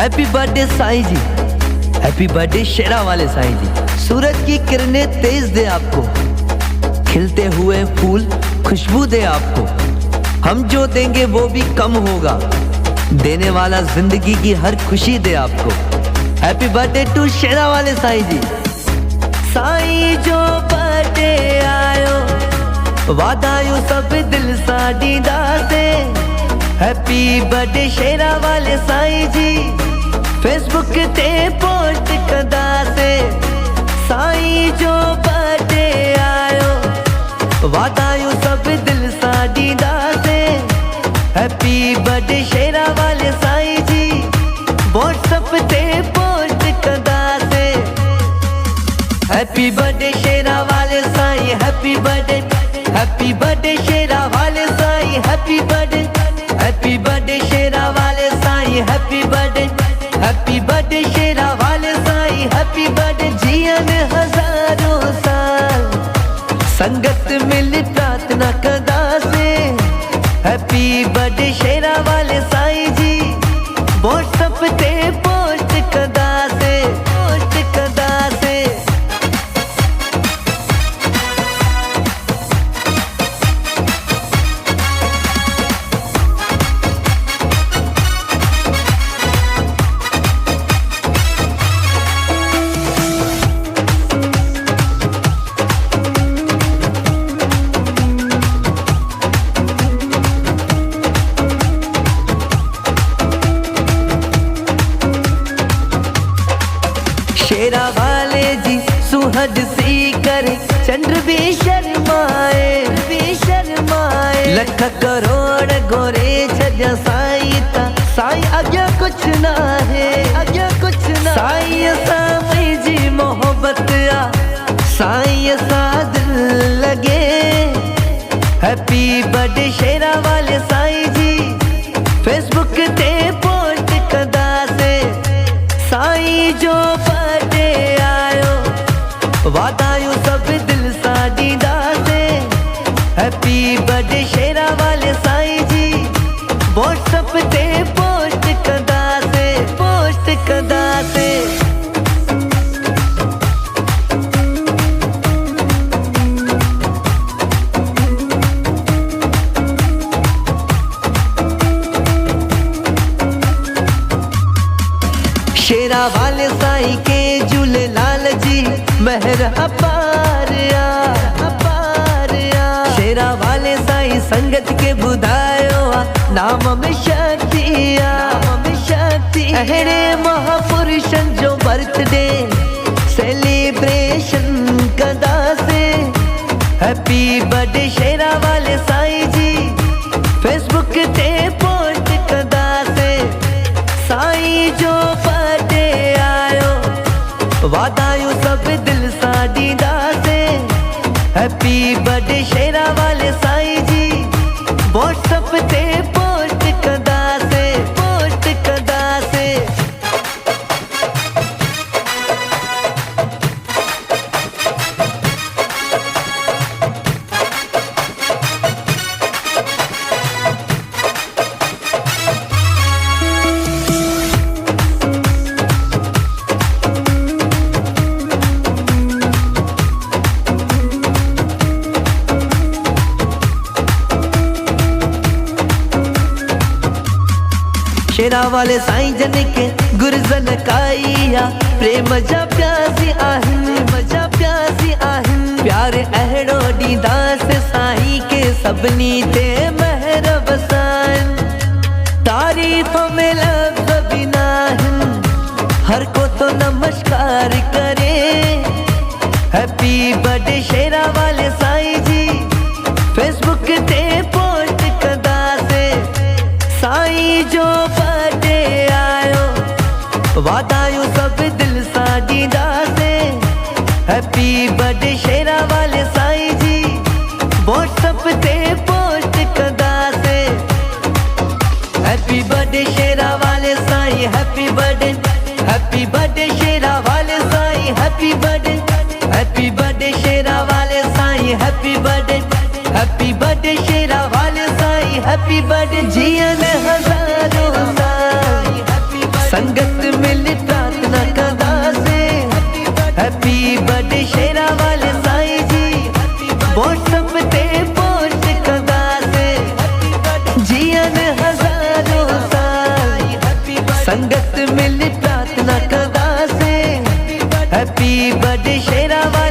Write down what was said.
Happy birthday Sai जी, happy birthday Shera वाले साईं जी। सूरज की किरणें तेज दे आपको, खिलते हुए फूल खुशबू दे आपको। हम जो देंगे वो भी कम होगा, देने वाला जिंदगी की हर खुशी दे आपको। हैप्पी बर्थडे टू शेरा वाले साईं जी। साईं जो बर्थडे आयो, वादायो सब दिल साडी दासे। हैप्पी बर्थडे शेरा वाले साईं जी, फेसबुक ते पोस्ट कदा से। साईं जो बर्थडे आयो, वादायो सब दिल साडी दासे। हैप्पी बर्थडे शेरा वाले साईं जी, व्हाट्सएप ते पोस्ट कदा से। हैप्पी बर्थडे शेरा वाले Sai, happy birthday, happy birthday Shera वाले Sai, happy birthday, happy birthday Shera वाले Sai, happy birthday, happy birthday Shera वाले साईं, हैप्पी बर्थडे। जियन हजारों साल, संगत मिल प्रार्थना कदा से। हैप्पी बर्थडे शेरा वाले साईं जी, व्हाट्सएप ते पोस्ट कदा से, पोस्ट कदा से। शेरा वाले जी सुहद सी करे, चंद्र भी शर्माए, भी शर्माए। लख करोड़ गोरे छजा साई ता, साई आगे कुछ ना है, आगे कुछ ना। साई साई जी मोहब्बत आ, साई सा दिल लगे। हैप्पी बर्थडे शेरा वाले साई जी, फेसबुक ते पोस्ट कदा से। साई जो बर्थडे आयो, वादायो सब दिल साडी दासे। हैप्पी बर्थडे शेरा वाले साईं जी, व्हाट्सएप ते पोस्ट कदा से, पोस्ट कदा से। शेरा वाले साईं के झूले लाल जी, मेहर अपार आ, अपार आ। शेरा वाले साईं संगत के बुधायो आ, नाम में शक्ति आ, नाम में शक्ति। अहड़े महापुरुषन जो बर्थडे सेलिब्रेशन कदा से। हैप्पी बर्थडे शेरा वाले साईं जी, फेसबुक ते पोस्ट कदा से। साईं जो बर्थडे आयो, वादायो सब दिल साडी दासे। हैप्पी बर्थडे शेरा वाले साईं जी, व्हाट्सएप ते पोस्ट कदा से, पोस्ट कदा से। शेरा वाले साईं जन के गुरजन काइया, प्रेम जा प्यासी आहिन, मजा प्यासी आहिन। प्यारे अहड़ो दीदास साईं के सबनी ते महर बसान। तारीफ में लफ्ज़ भी नाहिन, हर को तो नमस्कार करे। हैप्पी बर्थडे शेरा वाले साईं जी, फेसबुक ते पोस्ट कदा से। साईं जो बर्थडे आयो, वादायो सब दिल साडी दासे। हैप्पी बर्थडे शेरा वाले साईं जी, व्हाट्सएप ते पोस्ट कदा से। हैप्पी बर्थडे शेरा वाले Sai, happy birthday, happy birthday Shera वाले Sai, happy birthday, happy birthday Shera वाले Sai, happy birthday, happy birthday Shera वाले साईं, हैप्पी बर्थडे। जियन हजारों साल, संगत संगत मिल प्रार्थना कदा से हैप्पी बर्थडे शेरा वाले